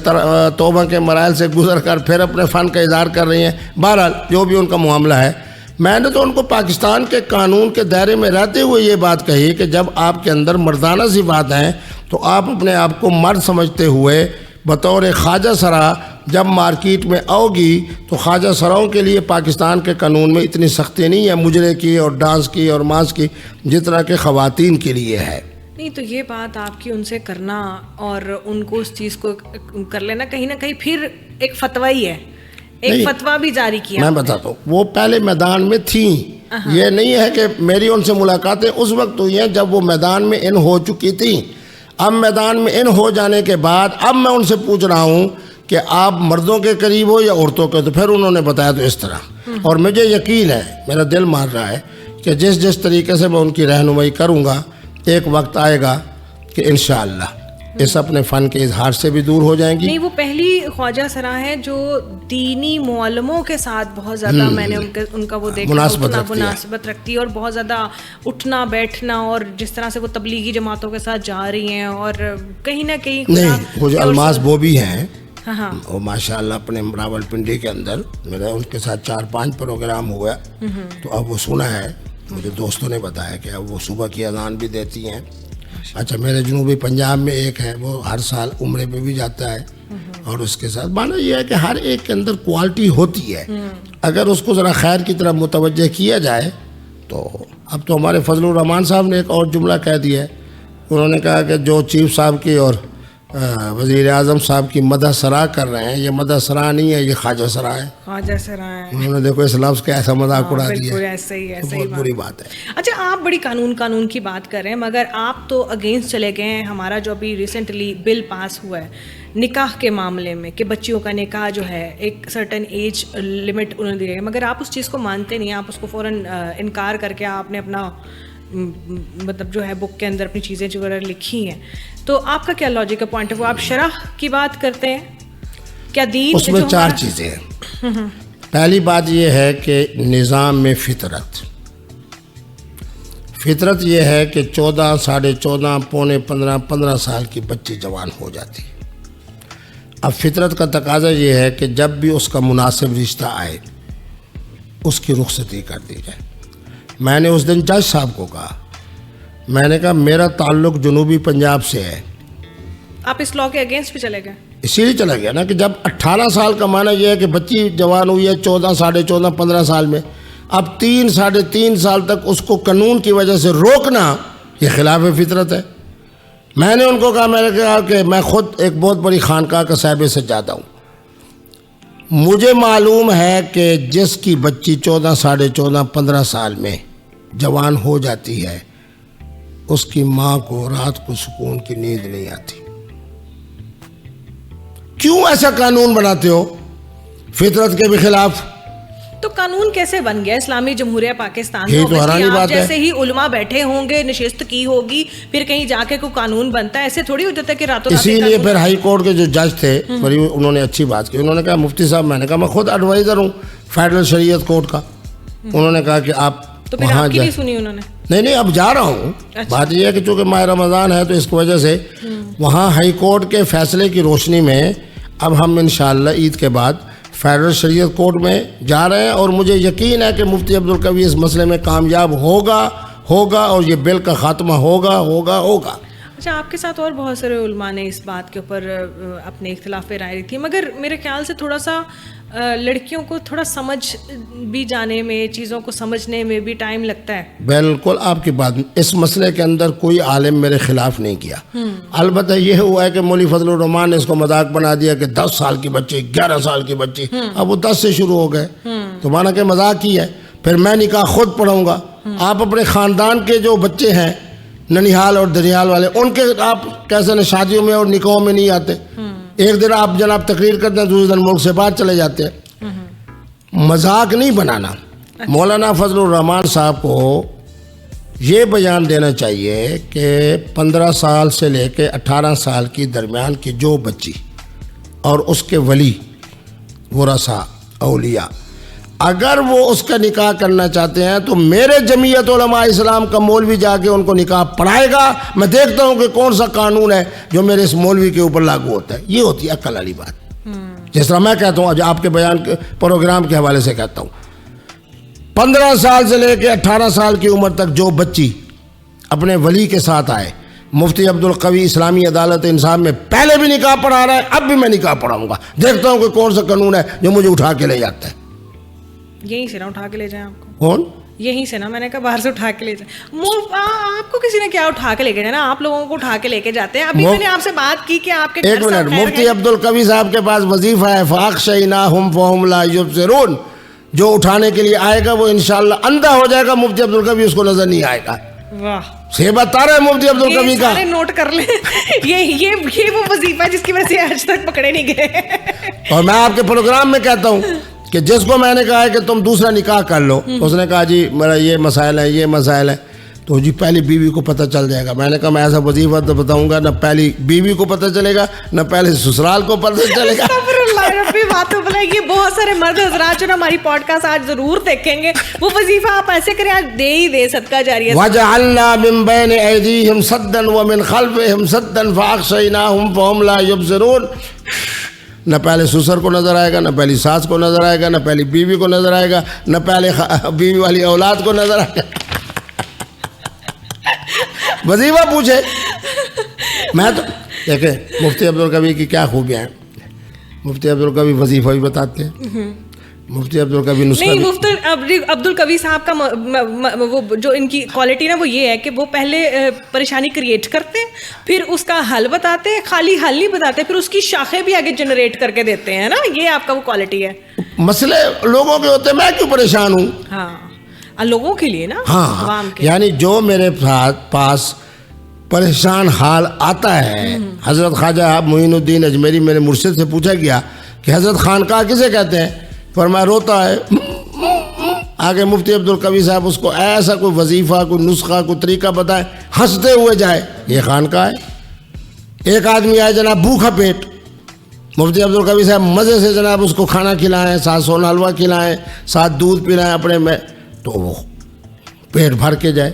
توبہ کے مراحل سے گزر کر پھر اپنے فن کا اظہار کر رہی ہیں. بہرحال جو بھی ان کا معاملہ ہے, میں نے تو ان کو پاکستان کے قانون کے دائرے میں رہتے ہوئے یہ بات کہی کہ جب آپ کے اندر مردانہ صفات ہیں تو آپ اپنے آپ کو مرد سمجھتے ہوئے بطور خواجہ سرا جب مارکیٹ میں آؤ گی تو خواجہ سراؤں کے لیے پاکستان کے قانون میں اتنی سختی نہیں ہے مجرے کی اور ڈانس کی اور ماس کی جتنا کہ خواتین کے لیے ہے. نہیں تو یہ بات آپ کی ان سے کرنا اور ان کو اس چیز کو کر لینا کہیں نہ کہیں پھر ایک فتویٰ ہی ہے, ایک فتویٰ بھی جاری کیا. میں بتاتا ہوں, وہ پہلے میدان میں تھیں, یہ نہیں ہے کہ میری ان سے ملاقاتیں اس وقت ہوئی ہیں جب وہ میدان میں ان ہو چکی تھیں. اب میدان میں ان ہو جانے کے بعد اب میں ان سے پوچھ رہا ہوں کہ آپ مردوں کے قریب ہو یا عورتوں کے, تو پھر انہوں نے بتایا تو اس طرح. اور مجھے یقین ہے, میرا دل مان رہا ہے کہ جس طریقے سے میں ان کی رہنمائی کروں گا ایک وقت آئے گا کہ انشاءاللہ اس اپنے فن کے اظہار سے بھی دور ہو جائیں گی. نہیں, وہ پہلی خواجہ سرا ہے جو دینی معلموں کے ساتھ بہت زیادہ میں نے ان کا وہ دیکھا مناسبت رکھتی ہے اور بہت زیادہ اٹھنا بیٹھنا, اور جس طرح سے وہ تبلیغی جماعتوں کے ساتھ جا رہی ہیں اور کہیں نہ کہیں نہیں, وہ جو الماس وہ بھی ہیں وہ ماشاءاللہ اپنے راول پنڈی کے اندر میرا ان کے ساتھ 4-5 پروگرام ہوا, تو اب وہ سنا ہے, مجھے دوستوں نے بتایا کہ اب وہ صبح کی اذان بھی دیتی ہیں. اچھا, میرے جنوبی پنجاب میں ایک ہے وہ ہر سال عمرے پہ بھی جاتا ہے, اور اس کے ساتھ مانا یہ ہے کہ ہر ایک کے اندر کوالٹی ہوتی ہے, اگر اس کو ذرا خیر کی طرف متوجہ کیا جائے تو. اب تو ہمارے فضل الرحمان صاحب نے ایک اور جملہ کہہ دیا ہے, انہوں نے کہا کہ جو چیف صاحب کی اور وزیر اعظم صاحب کی مدح سرا کر رہے ہیں, یہ مدح سرا نہیں ہے, یہ خواجہ سرا ہے. خواجہ سرا ہے, انہوں نے دیکھو اس لفظ کا ایسا مذاق اڑا دیا, ایسے ہی بہت بری بات ہے. اچھا, آپ بڑی قانون کی بات کر رہے ہیں, مگر آپ تو اگینسٹ چلے گئے ہیں ہمارا جو ابھی ریسنٹلی بل پاس ہوا ہے نکاح کے معاملے میں کہ بچیوں کا نکاح جو ہے ایک سرٹن ایج لمٹ انہوں نے دی ہے, مگر آپ اس چیز کو مانتے نہیں, آپ اس کو فوراً انکار کر کے آپ نے اپنا مطلب جو ہے بک کے اندر اپنی چیزیں جو لکھی ہیں. تو آپ کا کیا لاجک ہے, پوائنٹ آف ویو, آپ شرح کی بات کرتے ہیں کیا دین؟ اس میں 4 چیزیں ہیں. پہلی بات یہ ہے کہ نظام میں فطرت یہ ہے کہ 14, 14.5, پونے 15 سال کی بچی جوان ہو جاتی. اب فطرت کا تقاضا یہ ہے کہ جب بھی اس کا مناسب رشتہ آئے اس کی رخصتی کر دی جائے. میں نے اس دن جج صاحب کو کہا, میں نے کہا میرا تعلق جنوبی پنجاب سے ہے. آپ اس لاء کے اگینسٹ بھی چلے گئے؟ اسی لیے چلا گیا نا کہ جب 18 سال کا معنی یہ ہے کہ بچی جوان ہوئی ہے 14, 14.5, 15 سال میں. اب 3 ساڑھے 3 سال تک اس کو قانون کی وجہ سے روکنا یہ خلاف فطرت ہے. میں نے ان کو کہا، میں نے کہا کہ میں خود ایک بہت بڑی خانقاہ کا صاحب سجادہ ہوں. مجھے معلوم ہے کہ جس کی بچی 14 ساڑھے 14 15 سال میں جوان ہو جاتی ہے اس کی ماں کو رات کو سکون کی نیند نہیں آتی. کیوں ایسا قانون بناتے ہو فطرت کے بھی خلاف؟ تو قانون کیسے بن گیا اسلامی جمہوریہ پاکستان یہی میں؟ تو حیرانی بات ہے. جیسے ہی علماء بیٹھے ہوں گے، نشست کی ہوگی، پھر کہیں جا کے کوئی قانون بنتا ہے. ایسے تھوڑی ہو جاتا ہے کہ راتوں رات. اسی لیے پھر ہائی کورٹ کے جو جج تھے بڑی انہوں نے اچھی بات کی. انہوں نے کہا مفتی صاحب، میں نے کہا میں خود ایڈوائزر ہوں فیڈرل شریعت کورٹ کا. انہوں نے کہا کہ آپ تو پھر وہاں آپ کی نہیں سنی انہوں نے؟ نہیں اب جا رہا ہوں. بات یہ ہے کہ چونکہ ماہ رمضان ہے تو اس کی وجہ سے وہاں ہائی کورٹ کے فیصلے کی روشنی میں اب ہم انشاءاللہ عید کے بعد فیڈرل شریعت کورٹ میں جا رہے ہیں. اور مجھے یقین ہے کہ مفتی عبدالقوی اس مسئلے میں کامیاب ہوگا اور یہ بل کا خاتمہ ہوگا. اچھا، آپ کے ساتھ اور بہت سارے علماء نے اس بات کے اوپر اپنے اختلاف رائے تھی، مگر میرے خیال سے تھوڑا سا لڑکیوں کو تھوڑا سمجھ بھی جانے میں، چیزوں کو سمجھنے میں بھی ٹائم لگتا ہے. بالکل آپ کی بات. اس مسئلے کے اندر کوئی عالم میرے خلاف نہیں کیا. البتہ یہ ہوا ہے کہ مولوی فضل الرحمان نے اس کو مذاق بنا دیا کہ 10 سال کی بچی، 11 سال کی بچی. اب وہ 10 سے شروع ہو گئے تو مانا کہ مذاق ہی ہے. پھر میں نکاح خود پڑھوں گا. آپ اپنے خاندان کے جو بچے ہیں ننیحال اور دریال والے، ان کے آپ کیسے شادیوں میں اور نکاحوں میں نہیں آتے؟ ایک دن آپ جناب تقریر کرتے ہیں، دوسرے دن ملک سے باہر چلے جاتے ہیں. مذاق نہیں بنانا. مولانا فضل الرحمان صاحب کو یہ بیان دینا چاہیے کہ 15 سال سے لے کے 18 سال کی درمیان کی جو بچی اور اس کے ولی ورثاء اولیاء اگر وہ اس کا نکاح کرنا چاہتے ہیں تو میرے جمعیت علماء اسلام کا مولوی جا کے ان کو نکاح پڑھائے گا. میں دیکھتا ہوں کہ کون سا قانون ہے جو میرے اس مولوی کے اوپر لاگو ہوتا ہے. یہ ہوتی ہے عقل والی بات. جس طرح میں کہتا ہوں، آپ کے بیان کے پروگرام کے حوالے سے کہتا ہوں، 15 سال سے لے کے 18 سال کی عمر تک جو بچی اپنے ولی کے ساتھ آئے، مفتی عبدالقوی اسلامی عدالت انصاف میں پہلے بھی نکاح پڑھا رہا ہے، اب بھی میں نکاح پڑھاؤں گا. دیکھتا ہوں کہ کون سا قانون ہے جو مجھے اٹھا کے لے جاتا ہے. یہیں سے نا اٹھا کے لے جائیں آپ کو. کون؟ یہیں سے نا، میں نے کہا باہر سے اٹھا کے لے جائیں. آپ کو کسی نے کیا اٹھا کے لے کے جانا؟ آپ لوگوں کو اٹھا کے لے کے جاتے ہیں. ابھی میں نے آپ سے بات کی کہ آپ کے ایک منٹ، مفتی عبدالقوی صاحب کے پاس وظیفہ ہے فاخشیناہم فہم لا یبصرون. جو اٹھانے کے لیے آئے گا وہ انشاءاللہ اندھا ہو جائے گا. مفتی عبدالقوی اس کو نظر نہیں آئے گا. واہ، سے بتا رہے مفتی عبدالقوی کا. نوٹ کر لیں. یہ وہ وظیفہ جس کی وجہ سے آج تک پکڑے نہیں گئے. اور میں آپ کے پروگرام میں کہتا ہوں کہ جس کو میں نے کہا ہے کہ تم دوسرا نکاح کر لو، اس نے کہا جی میرا یہ مسائل ہے تو جی پہلی بیوی کو پتہ چل جائے گا. میں نے کہا میں ایسا وظیفہ تو بتاؤں گا، نہ پہلی بیوی کو پتہ چلے گا نہ پہلے سسرال کو پتہ چلے گا. باتوں بلا یہ بہت سارے مرد حضرات جو نا ہماری پوڈ کاسٹ آج ضرور دیکھیں گے. وہ وظیفہ آپ ایسے کریں، آج دے ہی دے صدقہ جاریہ. وَجَعَلْنَا مِن بَيْنِ أَيْدِيهِمْ سَدًّا وَمِنْ خَلْفِهِمْ سَدًّا فَأَغْشَيْنَاهُمْ فَهُمْ لَا يُبْصِرُونَ. نہ پہلے سسر کو نظر آئے گا، نہ پہلی ساس کو نظر آئے گا، نہ پہلی بیوی کو نظر آئے گا، نہ پہلے بیوی والی اولاد کو نظر آئے گا. وظیفہ پوچھے. میں تو دیکھیں مفتی عبدالقوی کی کیا خوبیاں ہیں. مفتی عبدالقوی وظیفہ بھی بتاتے ہیں، مفتی عبدالقوی نسخہ نہیں. مفتی عبدالقوی صاحب کا وہ جو ان کی کوالٹی نا وہ یہ ہے کہ وہ پہلے پریشانی کریٹ کرتے ہیں، پھر اس کا حل بتاتے ہیں. خالی حل نہیں بتاتے، پھر اس کی شاخیں بھی آگے جنریٹ کر کے دیتے ہیں نا. یہ آپ کا وہ کوالٹی ہے. مسئلے لوگوں کے ہوتے ہیں، میں کیوں پریشان ہوں؟ ہاں، لوگوں کے لیے نا، ہاں. عوام کے. یعنی جو میرے پاس پریشان حال آتا ہے. حضرت خواجہ معین الدین اجمیری میرے مرشد سے پوچھا گیا کہ حضرت خانقاہ کسے کہتے ہیں؟ فرمایا روتا ہے. آگے مفتی عبدالقوی صاحب اس کو ایسا کوئی وظیفہ، کوئی نسخہ، کوئی طریقہ بتائیں، ہنستے ہوئے جائے یہ خانقاہ ہے. ایک آدمی آئے جناب بھوکھا پیٹ، مفتی عبدالقوی صاحب مزے سے جناب اس کو کھانا کھلائیں، ساتھ سونا حلوہ کھلائیں، ساتھ دودھ پلائیں اپنے میں، تو وہ پیٹ بھر کے جائے.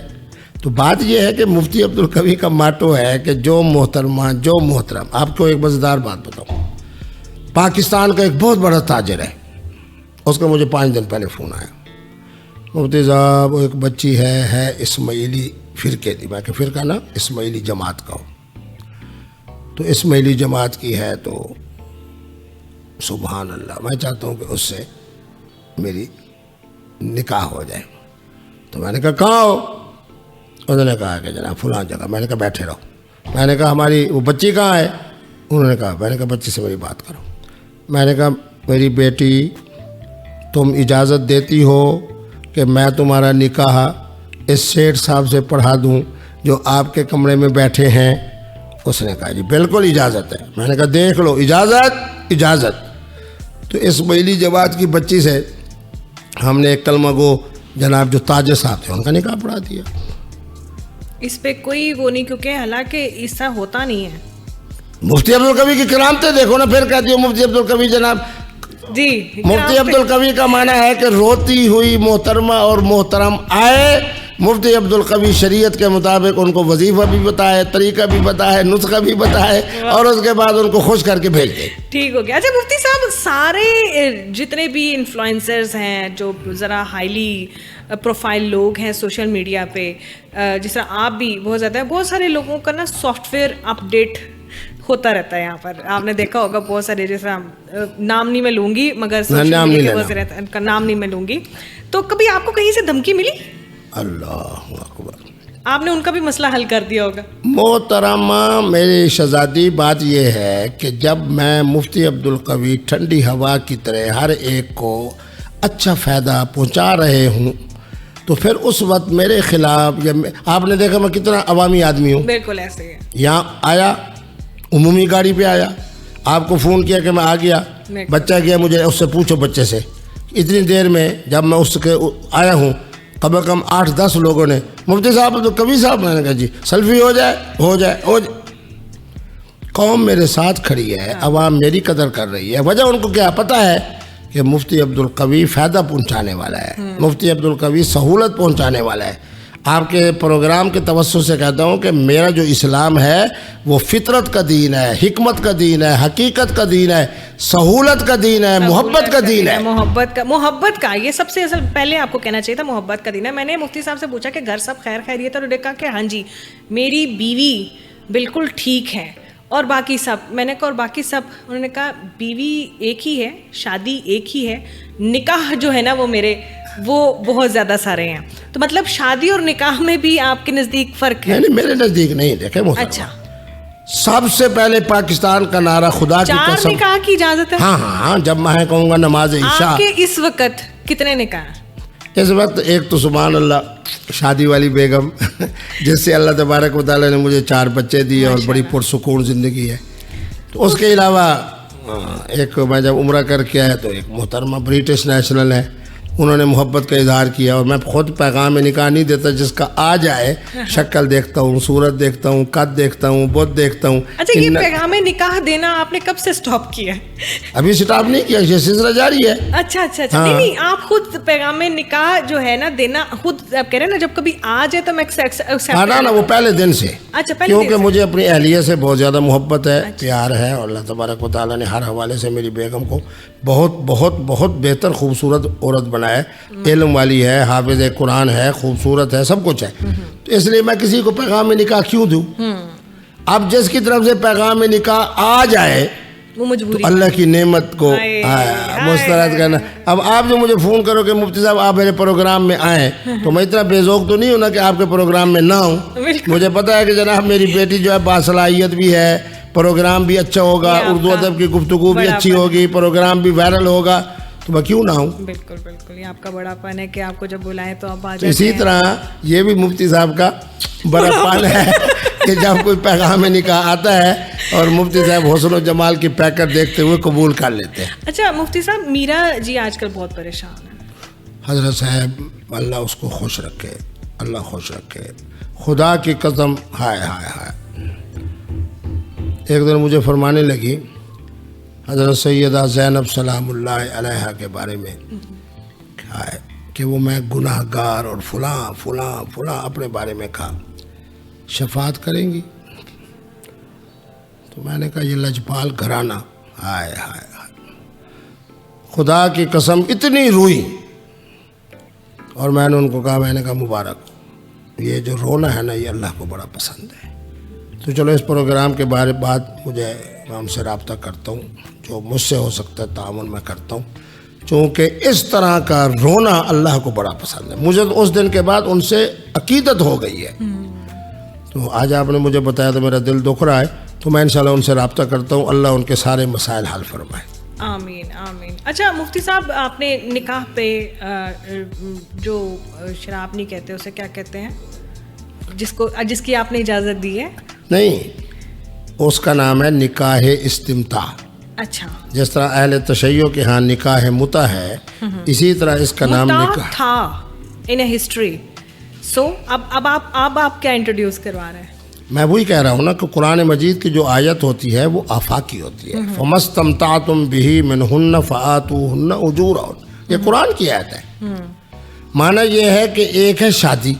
تو بات یہ ہے کہ مفتی عبدالقوی کا ماٹو ہے کہ جو محترمہ جو محترم. آپ کو ایک مزیدار بات بتاؤں، پاکستان کا ایک بہت بڑا تاجر ہے، اس کا مجھے 5 دن پہلے فون آیا، مفتی صاحب ایک بچی ہے اسماعیلی فرقے کی. میں کہ فرقہ نا اسماعیلی جماعت کا ہو، تو اسماعیلی جماعت کی ہے تو سبحان اللہ، میں چاہتا ہوں کہ اس سے میری نکاح ہو جائے. تو میں نے کہا کہاں ہو؟ انہوں نے کہا کہ جناب فلاں جگہ. میں نے کہا بیٹھے رہو. میں نے کہا ہماری وہ بچی کہاں ہے؟ انہوں نے کہا. میں نے کہا بچی سے میری بات کرو. میں نے کہا میری بیٹی تم اجازت دیتی ہو کہ میں تمہارا نکاح اس سیٹھ صاحب سے پڑھا دوں جو آپ کے کمرے میں بیٹھے ہیں؟ اس نے کہا جی بالکل اجازت ہے. میں نے کہا دیکھ لو اجازت. تو اسماعیلی جماعت کی بچی سے ہم نے ایک کلمہ گو جناب جو تاجر صاحب تھے ان کا نکاح پڑھا دیا. اس پہ کوئی وہ نہیں, کیونکہ حالانکہ ایسا ہوتا نہیں ہے. مفتی عبدالقوی کی کرامتیں دیکھو نا. پھر کہتی ہو مفتی عبدالقوی جناب. جی مفتی عبدالقوی کا معنی ہے کہ روتی ہوئی محترمہ اور محترم آئے. مفتی عبدالقوی شریعت کے مطابق ان کو وظیفہ بھی بتائے, طریقہ بھی بتائے, نسخہ بھی بتائے, اور اس کے بعد ان کو خوش کر کے بھیج دے. ٹھیک ہو گیا. اچھا مفتی صاحب, سارے جتنے بھی انفلوئنسرز ہیں جو ذرا ہائیلی پروفائل لوگ ہیں سوشل میڈیا پہ, جس طرح آپ بھی بہت زیادہ, بہت سارے لوگوں کا نا سافٹ ویئر اپ ڈیٹ ہوتا رہتا ہے. یہاں پر آپ نے دیکھا ہوگا بہت سارے, جیسے نام نہیں میں لوں گی, مگر نام نہیں میں لوں گی. تو کبھی آپ کو کہیں سے دھمکی ملی؟ اللہ اکبر. آپ نے ان کا بھی مسئلہ حل کر دیا ہوگا. محترمہ میری شہزادی, بات یہ ہے کہ جب میں مفتی عبدالقوی ٹھنڈی ہوا کی طرح ہر ایک کو اچھا فائدہ پہنچا رہے ہوں, تو پھر اس وقت میرے خلاف, آپ نے دیکھا میں کتنا عوامی آدمی ہوں. بالکل ایسے ہی ہے. یہاں آیا, عمومی گاڑی پہ آیا, آپ کو فون کیا کہ میں آ گیا, بچہ گیا, مجھے اس سے پوچھو بچے سے. اتنی دیر میں جب میں اس کے آیا ہوں, کم از کم 8-10 لوگوں نے مفتی صاحب تو کبھی صاحب. میں نے کہا جی سیلفی ہو جائے. قوم میرے ساتھ کھڑی ہے, عوام میری قدر کر رہی ہے. وجہ ان کو کیا پتہ ہے کہ مفتی عبدالقوی فائدہ پہنچانے والا ہے, مفتی عبدالقوی سہولت پہنچانے والا ہے. آپ کے پروگرام کے توسط سے کہتا ہوں کہ میرا جو اسلام ہے وہ فطرت کا دین ہے, حکمت کا دین ہے, حقیقت کا دین ہے, سہولت کا دین ہے, محبت کا دین ہے. محبت کا یہ سب سے اصل پہلے آپ کو کہنا چاہیے تھا, محبت کا دین ہے. میں نے مفتی صاحب سے پوچھا کہ گھر سب خیر خیریت ہے, انہوں نے کہا کہ ہاں جی میری بیوی بالکل ٹھیک ہے, اور باقی سب. میں نے کہا اور باقی سب؟ انہوں نے کہا بیوی ایک ہی ہے, شادی ایک ہی ہے, نکاح جو ہے نا وہ میرے وہ بہت زیادہ سارے ہیں. تو مطلب شادی اور نکاح میں بھی آپ کے نزدیک فرق ہے؟ نہیں میرے نزدیک نہیں. دیکھیں محترمہ, اچھا, سب سے پہلے پاکستان کا نعرہ خدا کی قسم. 4 نکاح کی اجازت ہے؟ ہاں, جب میں کہوں گا نماز عشاء. آپ کے اس وقت کتنے نکاح؟ اس وقت ایک تو سبحان اللہ شادی والی بیگم جس سے اللہ تبارک و تعالیٰ نے مجھے 4 بچے دیے اور بڑی پرسکون زندگی ہے. تو اس کے علاوہ ایک میں جب عمرہ کر کے آیا تو ایک محترمہ برٹش نیشنل ہے, انہوں نے محبت کا اظہار کیا. اور میں خود پیغام نکاح نہیں دیتا, جس کا آ جائے شکل دیکھتا ہوں, صورت دیکھتا ہوں, قد دیکھتا ہوں, بت دیکھتا ہوں. اچھا یہ پیغام نکاح دینا آپ نے کب سے سٹاپ کیا؟ ابھی سٹاپ نہیں کیا, یہ سلسلہ جاری ہے. اچھا, نہیں آپ خود پیغام نکاح جو ہے نا دینا خود آپ کہہ رہے ہیں نا, جب کبھی آ جائے تو میں نا وہ پہلے دن سے. اچھا, کیونکہ مجھے اپنی اہلیہ سے بہت زیادہ محبت ہے, پیار ہے, اور اللہ تبارک و تعالیٰ نے ہر حوالے سے میری بیگم کو بہت بہت بہت بہتر خوبصورت عورت بنایا ہے. علم والی ہے, حافظ قرآن ہے, خوبصورت ہے, سب کچھ ہے. تو اس لیے میں کسی کو پیغام نکاح کیوں دوں؟ اب جس کی طرف سے پیغام نکاح آ جائے وہ مجبوری, اللہ کی نعمت کو مسترد کرنا. اب آپ جو مجھے فون کرو کہ مفتی صاحب آپ میرے پروگرام میں آئیں, تو میں اتنا بے ذوق تو نہیں ہوں نا کہ آپ کے پروگرام میں نہ ہوں. مجھے پتا ہے کہ جناب میری بیٹی جو ہے باصلاحیت بھی ہے, پروگرام بھی اچھا ہوگا, اردو ادب کی گفتگو بھی اچھی ہوگی, پروگرام بھی وائرل ہوگا, تو میں کیوں نہ ہوں. بالکل یہ آپ کا بڑا پن ہے کہ آپ کو جب بلائیں تو آپ آ جاتے ہیں. اسی طرح یہ بھی مفتی صاحب کا بڑا پن ہے کہ جب کوئی پیغام نکاح آتا ہے اور مفتی صاحب حسن و جمال کی پیکر دیکھتے ہوئے قبول کر لیتے ہیں. اچھا مفتی صاحب, میرا جی آج کل بہت پریشان ہے. حضرت صاحب اللہ اس کو خوش رکھے, اللہ خوش رکھے, خدا کی قسم. ہائے ہائے ہائے, ایک دن مجھے فرمانے لگی حضرت سیدہ زینب سلام اللہ علیہا کے بارے میں کہ وہ میں گناہ گار اور فلاں فلاں فلاں اپنے بارے میں کہا, شفاعت کریں گی. تو میں نے کہا یہ لجپال گھرانہ, ہائے ہائے ہائے, خدا کی قسم اتنی روئی. اور میں نے ان کو کہا, میں نے کہا مبارک, یہ جو رونا ہے نا یہ اللہ کو بڑا پسند ہے. تو چلو اس پروگرام کے بارے بعد میں ان سے رابطہ کرتا ہوں, جو مجھ سے ہو سکتا ہے تعاون میں کرتا ہوں. چونکہ اس طرح کا رونا اللہ کو بڑا پسند ہے. مجھے تو اس دن کے بعد ان سے عقیدت ہو گئی ہے. تو آج آپ نے مجھے بتایا تو میرا دل دکھ رہا ہے, تو میں انشاءاللہ ان سے رابطہ کرتا ہوں. اللہ ان کے سارے مسائل حل فرمائے. آمین آمین. اچھا مفتی صاحب, آپ نے نکاح پہ جو شراب نہیں کہتے اسے کیا کہتے ہیں, جس کی آپ نے اجازت دی ہے؟ نہیں, اس کا نام ہے نکاح استمتاع. اچھا, جس طرح اہل تشیع کے ہاں نکاح متع ہے, اسی طرح اس کا نام نکاح تھا ان اے ہسٹری. سو اب آپ کیا انٹروڈیوس کروا رہے ہیں؟ میں وہی کہہ رہا ہوں نا کہ قرآن مجید کی جو آیت ہوتی ہے وہ آفاقی ہوتی ہے. فَمَسْتَمْتَعْتُمْ بِهِ مِنْهُنَّ فَآتُوهُنَّ أُجُورَهُنَّ, یہ قرآن کی آیت ہے. معنی یہ ہے کہ ایک ہے شادی,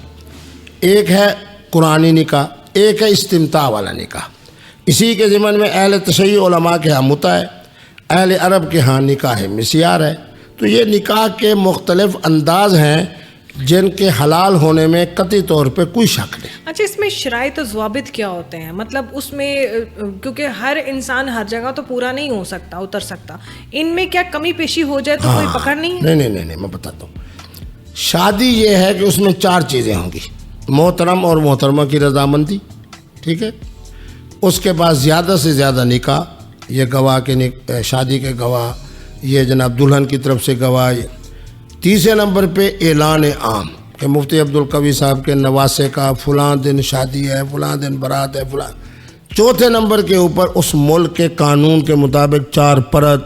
ایک ہے قرآنی نکاح, ایک ہے استمتاع والا نکاح. اسی کے ضمن میں اہل تشیع علماء کے ہاں متع ہے, اہل عرب کے ہاں نکاح مسیار ہے. تو یہ نکاح کے مختلف انداز ہیں جن کے حلال ہونے میں قطعی طور پہ کوئی شک نہیں. اچھا, اس میں شرائط و ضوابط کیا ہوتے ہیں؟ مطلب اس میں, کیونکہ ہر انسان ہر جگہ تو پورا نہیں ہو سکتا, اتر سکتا, ان میں کیا کمی پیشی ہو جائے تو کوئی پکڑ نہیں ہے؟ نہیں, میں بتاتا ہوں. شادی یہ ہے کہ اس میں 4 چیزیں ہوں گی. محترم اور محترمہ کی رضامندی, ٹھیک ہے. اس کے بعد زیادہ سے زیادہ نکاح, یہ گواہ کے شادی کے گواہ, یہ جناب دلہن کی طرف سے گواہ. تیسرے نمبر پہ اعلان عام کہ مفتی عبدالقوی صاحب کے نواسے کا فلاں دن شادی ہے, فلاں دن برات ہے, فلاں. چوتھے نمبر کے اوپر اس ملک کے قانون کے مطابق 4 پرت,